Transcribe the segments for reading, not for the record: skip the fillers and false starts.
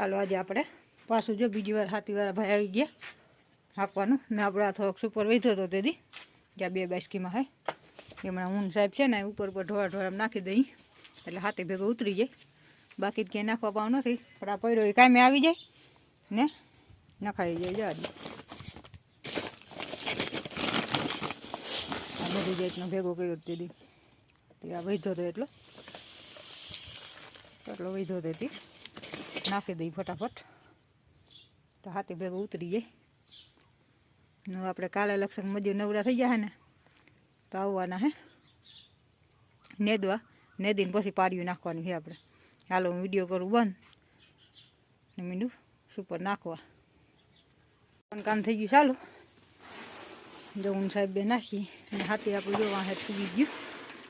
હાલો આજે આપણે પાછું જો બીજી વાર હાથીવાળા ભાઈ આવી ગયા હાંકવાનું ને આપણે આ થોડોક સુપર વધ્યો હતો તેથી જ્યાં 2 બાસ્કીમાં હે એમણા ઊન સાહેબ છે ને ઉપર ઢોળા નાખી દઈ એટલે હાથી ભેગો ઉતરી જાય. બાકી ક્યાંય નાખવા પાવ નથી પણ આ પડ્યો એ કામે આવી જાય ને નખાઈ જાય. જવા દે આ બધી જાતનો ભેગો કર્યો તેથી આ વધ્યો હતો એટલો વધ્યો તેથી નાખી દઈ ફટાફટ તો હાથી ભેગો ઉતરી જાય. ને આપણે કાલે લક્ષક મજૂર નવરા થઈ જાય ને તો આવવાના હે નેદવા નેદીને પછી પાડ્યું નાખવાની છે આપણે. હાલો હું વિડીયો કરું બંધ ને મીંડું સુપર નાખવા પણ કામ થઈ ગયું. ચાલો જવું સાહેબ બે નાખી અને હાથી આપણે જોવા હે પૂગી ગયું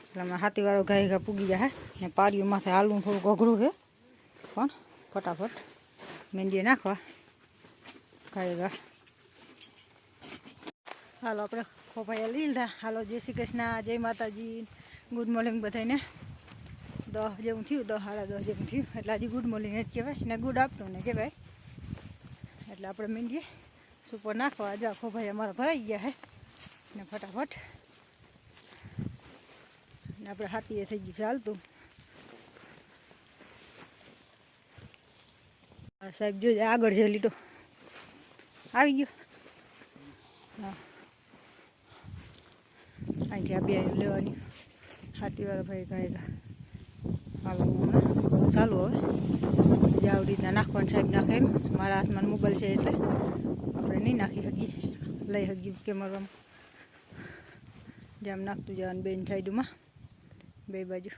એટલે અમે હાથીવાળો ઘા પૂગી જાય ને પાડ્યું માથે હાલવું થોડુંક અઘરું છે પણ ફટાફટ મેંદીએ નાખવા ઘા. હાલો આપણે ખોપાયા લીધા. હાલો જય શ્રી કૃષ્ણ, જય માતાજી, ગુડ મોર્નિંગ બધાને. 10 જેવું થયું, 10 સાડા 10 જેવું થયું એટલે હજી ગુડ મોર્નિંગ જ કહેવાય ને ગુડ આફ્ટરનૂન કહેવાય. એટલે આપણે મીંડીએ સુપર નાખવા. જો ખોભાઈ અમારા ભરાઈ ગયા હે ને ફટાફટ ને આપણે હાથીએ થઈ ગયું ચાલતું. સાહેબ જોજે આગળ છે લીટો આવી ગયો. હા અહીંથી આ બે લેવાની હાથીવાળા ભાઈ કાંઈ હાલો હમણાં ચાલુ હવે જે આવી રીતના નાખવાનું સાહેબ નાખે એમ. મારા હાથમાં મોબાઈલ છે એટલે આપણે નહીં નાખી શકીએ લઈ શકીએ કેમેરામાં જેમ નાખતું જવાનું બેન સાઈડમાં બે બાજુ.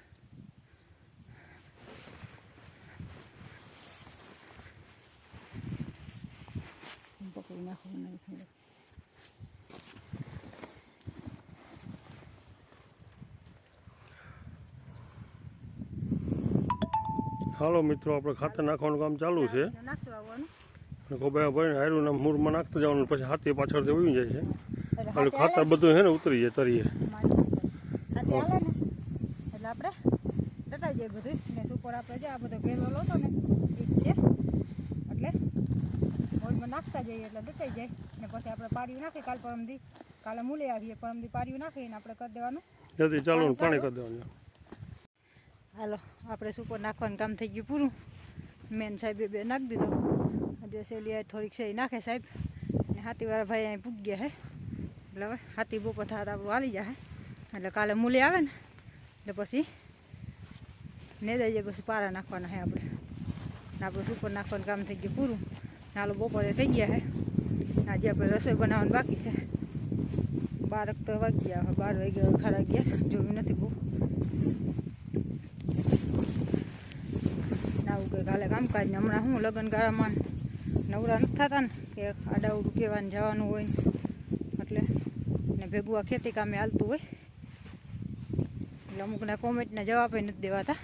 પકડી નાખવું નહીં. હાલો મિત્રો, આપણે ખાતર નાખવાનું કામ ચાલુ છે. ખોબાયા ભાઈ હારું નામ મૂરમાં નાખતું જવાનું પછી હાથી પાછળથી ઉડી જાય છે એટલે ખાતર બધું છે ને ઉતરી જાય તરીએ એટલે આપણે ડટાઈ જાય બધું ને સુપર આપણે જે આ બધો ભેગો લો હતો ને એ છે એટલે હોલમાં નાખતા જઈએ એટલે ડટાઈ જાય ને પછી આપણે પાડ્યું નાખી કાલે મૂલે આવીએ પરમદી પાડ્યું નાખીને આપણે કરી દેવાનું જલ્દી ચાલો પાણી કરી દેવાનું. હાલો આપણે સુપર નાખવાનું કામ થઈ ગયું પૂરું. મેન સાહેબે બે નાખી દીધો. હજુ સેલી થોડીક છે નાખે સાહેબ ને હાથીવાળા ભાઈ અહીં પૂગ ગયા હે એટલે હવે હાથી બપોર થાત આપણું હાલી જાય એટલે કાલે મૂલી આવે ને એટલે પછી ને દઈ જાય પછી પારા નાખવાના છે આપણે. આપણું સુપર નાખવાનું કામ થઈ ગયું પૂરું. હાલો બપોરે થઈ ગયા હે. આજે આપણે રસોઈ બનાવવાનું બાકી છે. 12 તો વાગી ગયા, 12 વાગ્યા ખરા ગયા જોયું નથી બહુ. આવું કંઈક હાલે કામકાજ ને હમણાં હું લગ્ન ગાળામાં નવરા નથી થતા ને કે આડાવડું કહેવાનું જવાનું હોય એટલે ને ભેગું આ ખેતી કામે હાલતું હોય એટલે અમુકને કોમેન્ટના જવાબ નથી દેવાતા.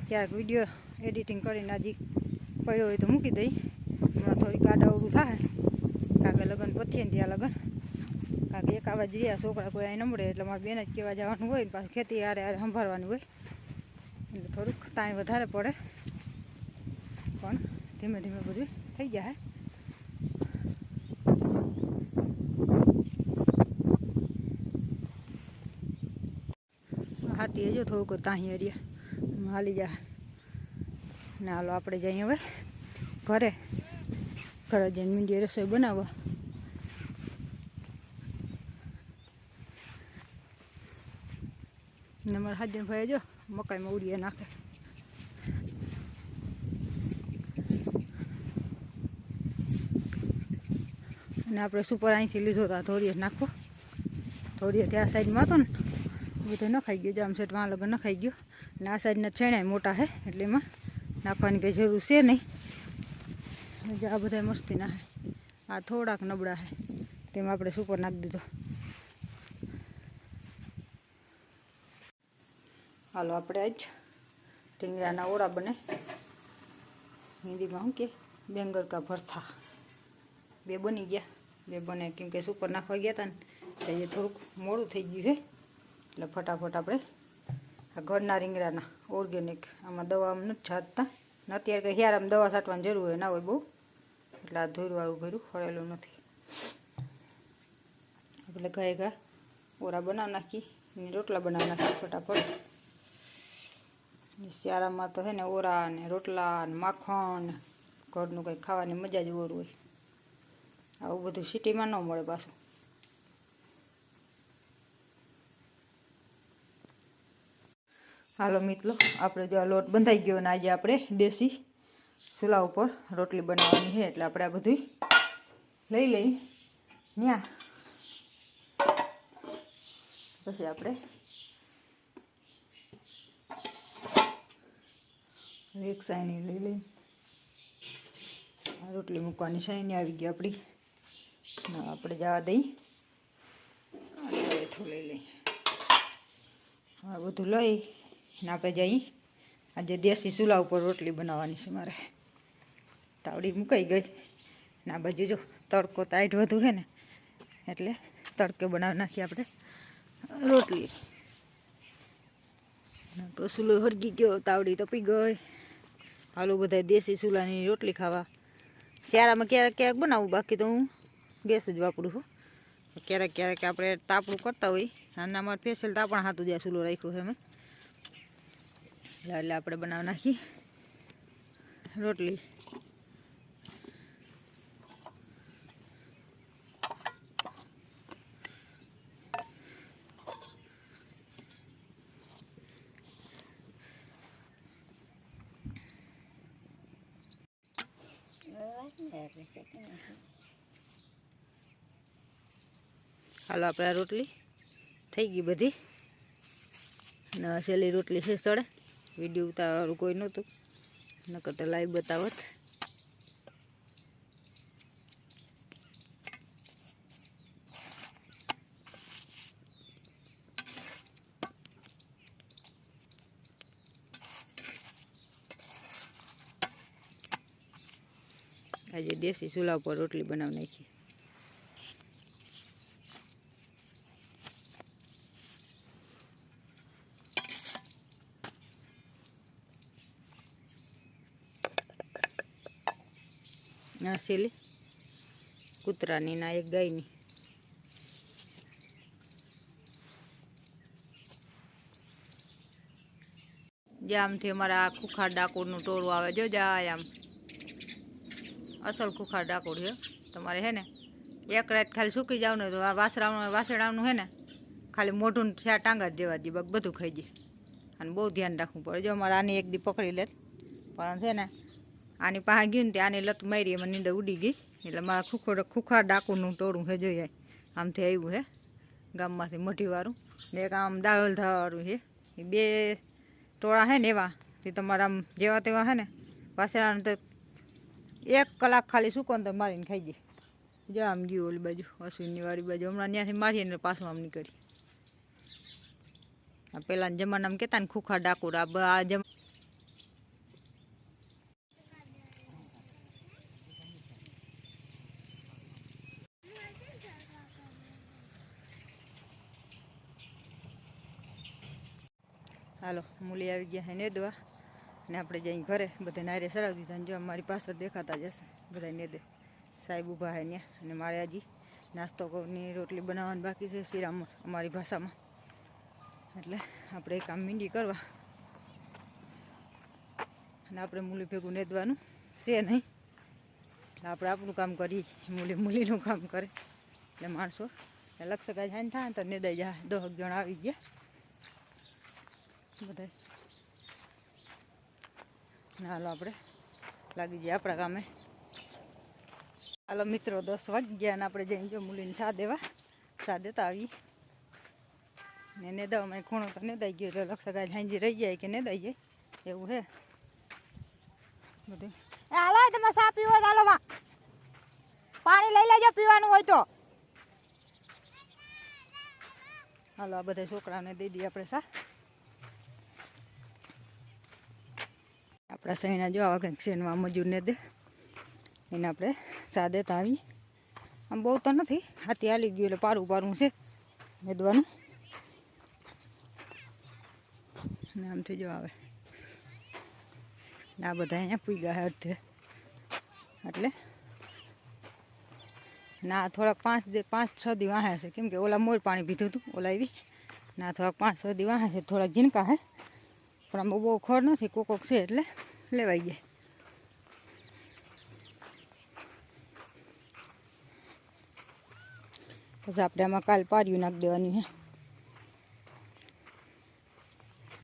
ક્યારેક વિડીયો એડિટિંગ કરીને હજી પડ્યો હોય તો મૂકી દઈ. હમણાં થોડીક આડાવડું થાય કાંકે લગ્ન પથીએ ને ત્યાં લગ્ન કાંકે એક આવા જ રહ્યા છોકરા કોઈ અહીં નમળે એટલે મારે બેન જ કહેવા જવાનું હોય ને પાછું ખેતી હારે સંભાળવાની હોય એટલે થોડુંક ટાઈમ વધારે પડે પણ ધીમે ધીમે બધું થઈ જાય. હાથી જો થોડુંક તાહી એરિયા હાલી જાય ને. હાલો આપણે જઈએ હવે ઘરે જઈને મીંડી રસોઈ બનાવવા. ને મારા હાજર ભાઈ જો મકાઈમાં ઉડીએ નાખે. અને આપણે સુપર અહીંથી લીધો હતો થોડીએ નાખો. થોડીએ ત્યાં સાઈડમાં હતો ને બધું નખાઈ ગયું. જામ સેટ વાં લગન નખાઈ ગયો અને આ સાઈડના છેણાય મોટા છે એટલે એમાં નાખવાની કંઈ જરૂર છે નહીં. આ બધા મસ્તી ના હે. આ થોડાક નબળા છે તેમાં આપણે સુપર નાખી દીધો. હાલો આપણે આજ ટીંગરાના ઓળા બને હિન્દીમાં શું કે બેંગર કા ભરથા બે બની ગયા. બે બને કેમ કે સુપર નાખવા ગયા હતા ને તો એ થોડુંક મોડું થઈ ગયું છે એટલે ફટાફટ આપણે આ ઘરના રીંગણાના ઓર્ગેનિક આમાં દવા નથી છાંટતા ને અત્યારે કંઈ હિયારામાં દવા છાંટવાની જરૂર હોય ના હોય બહુ, એટલે આ ધોરવાળું ભર્યું ફળેલું નથી. એટલે ઘા ઓરા બનાવી નાખી ને રોટલા બનાવી નાખી ફટાફટ. શિયાળામાં તો હે ને ઓરા ને રોટલા ને માખણ ઘરનું કંઈક ખાવાની મજા જ ઓર હોય. આવું બધું સિટીમાં ન મળે પાછું. હાલો મિત્રો, આપણે જો આ લોટ બંધાઈ ગયો ને આજે આપણે દેશી ચૂલા ઉપર રોટલી બનાવવાની છે, એટલે આપણે આ બધું લઈ લઈ ન્યા પછી આપણે એક સાયણી લઈ લઈ. રોટલી મૂકવાની સાયણી આવી ગઈ આપણી. આપણે જવા દઈ થોડું લઈ લઈ. આ બધું લઈ ને આપણે જઈ આજે દેશી ચૂલા ઉપર રોટલી બનાવવાની છે મારે. તાવડી મુકાઈ ગઈ ને આ બાજુ જો તડકો તાઈટ વધુ છે ને એટલે તડકે બનાવી નાખીએ આપણે રોટલી. તો ચૂલો હળગી ગયો, તાવડી તપી ગઈ. હાલો બધા દેશી ચૂલાની રોટલી ખાવા. શિયાળામાં ક્યારેક ક્યારેક બનાવું, બાકી તો હું ગેસ જ વાપરું છું. ક્યારેક ક્યારેક આપણે તાપણું કરતા હોય, અને અમારે સ્પેશિયલ તાપણ હાથું જ્યાં ચૂલો રાખ્યો છે અમે, એટલે આપણે બનાવી નાખી રોટલી. હાલો આપણે આ રોટલી થઈ ગઈ બધી ને છેલ્લી રોટલી છે સડે. વિડીયો ઉતારવાનું કોઈ નહોતું, નકર તો લાઈવ બતાવત. આજે દેશી ચૂલા ઉપર રોટલી બનાવી નાખી. આ સેલી કૂતરાની ના એક ગાયની. જામથી અમારા આ ખુખાર ડાકોરનું ટોળું આવે જો જાય આમ. અસલ ખુખાર ડાકોર છે. તમારે હે ને એક રાત ખાલી સૂકી જાવ ને તો આ વાસણાનું હે ને ખાલી મોઢું ટાંગા જ દેવા દે, બધું ખાઈ જાય. અને બહુ ધ્યાન રાખવું પડે. જો અમારે આની એક દી પકડી લે, પણ છે ને આની પાસે ગયું ને તે આની લત મારી એમાં નીંદર ઉડી ગઈ. એટલે મારા ખુખાર ડાકોરનું ટોળું છે જોઈએ. આમથી આવ્યું છે ગામમાંથી મઢીવાળું ને એક આમ દાહોલધાવાળું છે. એ બે ટોળા છે ને એવા તે તમારા આમ જેવા તેવા છે ને વાસણાનું તો 1 કલાક ખાલી સૂકો ને તો મારીને ખાઈ જાય. જો આમ ગયું ઓલી બાજુ અશ્વિનની વાળી બાજુ, હમણાં ત્યાંથી મારીએ ને પાછું આમ નીકળી. આ પહેલાંના જમાનામાં કહેતા ને ખુખાર ડાકોર. આ હાલો મૂલી આવી ગયા છે નેદવા, ને આપણે જઈ ઘરે બધા નાયરે સરાવી દીધા. ને જો અમારી પાછળ દેખાતા જશે બધા નેદે. સાહેબ ઊભા છે ત્યાં, અને મારે હજી નાસ્તોની રોટલી બનાવવાની બાકી છે શિરામાં અમારી ભાષામાં. એટલે આપણે કામ મીંડી કરવા અને આપણે મૂલી ભેગું નેદવાનું છે નહીં. એટલે આપણે આપણું કામ કરીએ, મૂલીનું કામ કરે. એટલે માણસો લક્ષ કાંઈ હાન થાય ને તો નેદાઈ જાય. 10 જણા આવી ગયા બધા. હાલો આપણે લાગી જાય આપણા કામે. હાલો મિત્રો 10 વાગી ગયા ને આપણે જઈને જો મૂલીને ચા દેતા આવીએ. ને નેદાવામાં ખૂણો તો નેદાઈ ગયો, એટલે લક્ષ કાંઈ હાંજી રહી જાય કે નેદાઈ જાય એવું છે બધું. હાલો તમે ચા પીવો હાલો, પાણી લઈ લેજો પીવાનું હોય તો. હાલો આ બધા છોકરાઓને દઈ દઈએ આપણે ચા. આપણા સહીના જો આવા કંઈક શેનમાં મજૂરને દે એને આપણે ચા દેતા આવીએ. આમ બહુ તો નથી, હાથી હાલી ગયું એટલે પારું છે મેદવાનું. ને આમથી જો આવે આ બધા અહીંયા પૂગ્યા છે અડધે. એટલે ના થોડાક 5-6 દી વાહે છે, કેમ કે ઓલા મોર પાણી પીધું હતું ઓલા એવી. ના થોડાક 5-6 દી વાહે છે, થોડાક ઝીણકા છે, પણ આમાં બહુ ખોર નથી, કોકોક છે એટલે લેવાઈ જાય. પછી આપણે આમાં કાલ પાર્યું નાખી દેવાની છે.